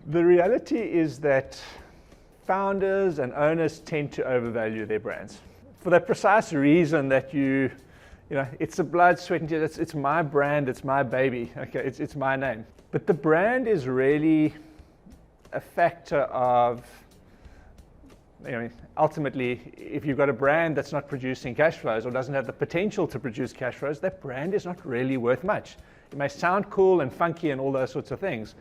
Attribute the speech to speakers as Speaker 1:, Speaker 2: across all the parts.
Speaker 1: The reality is that founders and owners tend to overvalue their brands for the precise reason that you know, it's the blood, sweat, and tears. It's my brand, it's my baby. Okay, it's my name. But the brand is really a factor of, you know, ultimately, if you've got a brand that's not producing cash flows or doesn't have the potential to produce cash flows, that brand is not really worth much. It may sound cool and funky and all those sorts of things.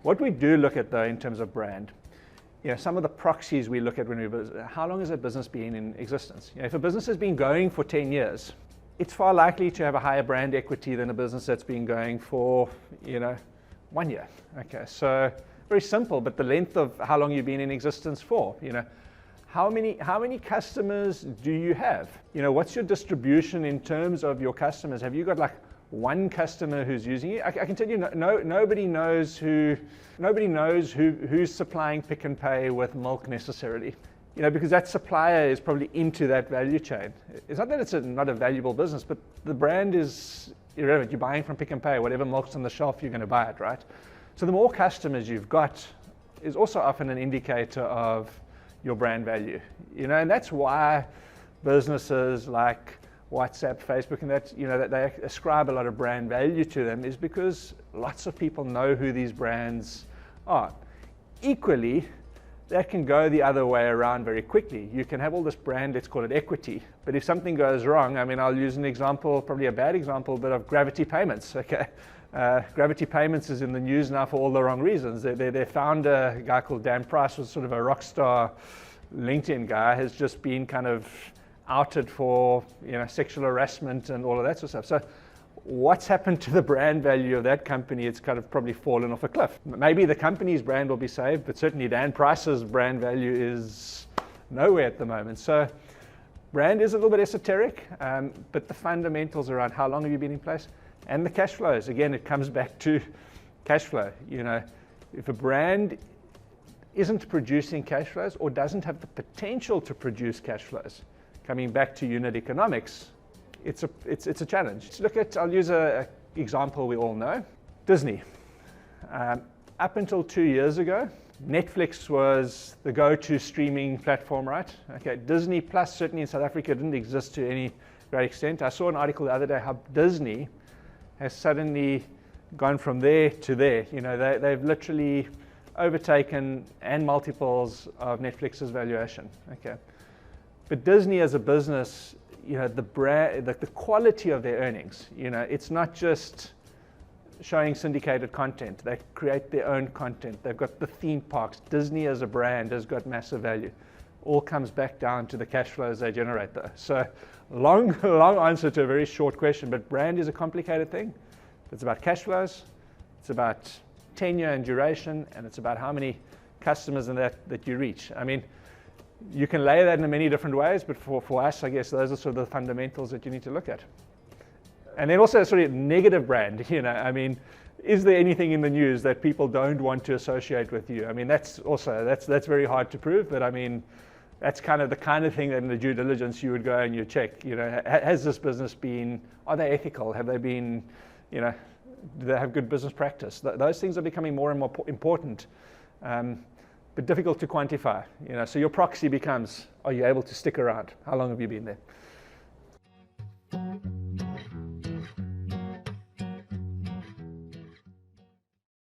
Speaker 1: What we do look at, though, in terms of brand, you know, some of the proxies we look at when how long has a business been in existence? You know, if a business has been going for 10 years, it's far likely to have a higher brand equity than a business that's been going for, you know, 1 year. Okay, so very simple, but the length of how long you've been in existence for, you know, how many customers do you have? You know, what's your distribution in terms of your customers? Have you got like one customer who's using it? I can tell you, nobody knows who's supplying Pick n Pay with milk necessarily. You know, because that supplier is probably into that value chain. It's not that it's not a valuable business, but the brand is irrelevant. You're buying from Pick n Pay, whatever milk's on the shelf, you're going to buy it, right? So the more customers you've got is also often an indicator of your brand value. You know, and that's why businesses like WhatsApp, Facebook, and that, you know, that they ascribe a lot of brand value to them, is because lots of people know who these brands are. Equally, that can go the other way around very quickly. You can have all this brand, let's call it equity, but if something goes wrong, I mean, I'll use an example, probably a bad example, but of Gravity Payments, okay? Gravity Payments is in the news now for all the wrong reasons. Their founder, a guy called Dan Price, was sort of a rock star LinkedIn guy, has just been kind of outed for, you know, sexual harassment and all of that sort of stuff. So what's happened to the brand value of that company? It's kind of probably fallen off a cliff. Maybe the company's brand will be saved, but certainly Dan Price's brand value is nowhere at the moment. So brand is a little bit esoteric, but the fundamentals around how long have you been in place and the cash flows, again, it comes back to cash flow. You know, if a brand isn't producing cash flows or doesn't have the potential to produce cash flows, coming back to unit economics, it's a challenge. Let's look at, I'll use an example we all know, Disney. Up until 2 years ago, Netflix was the go-to streaming platform, right? Okay, Disney Plus, certainly in South Africa, didn't exist to any great extent. I saw an article the other day how Disney has suddenly gone from there to there. You know, they've literally overtaken and multiples of Netflix's valuation. Okay, but Disney as a business, you know, the brand, the quality of their earnings, you know, it's not just showing syndicated content. They create their own content. They've got the theme parks. Disney as a brand has got massive value. All comes back down to the cash flows they generate though. So long answer to a very short question, but brand is a complicated thing. It's about cash flows, it's about tenure and duration, and it's about how many customers and that you reach. I mean, you can lay that in many different ways, but for us, I guess those are sort of the fundamentals that you need to look at. And then also sort of negative brand, you know, I mean, is there anything in the news that people don't want to associate with you? I mean, that's very hard to prove, but I mean, that's kind of the thing that in the due diligence you would go and you check, you know, has this business been, are they ethical? Have they been, you know, do they have good business practice? Those things are becoming more and more important. But difficult to quantify, you know. So your proxy becomes, are you able to stick around? How long have you been there?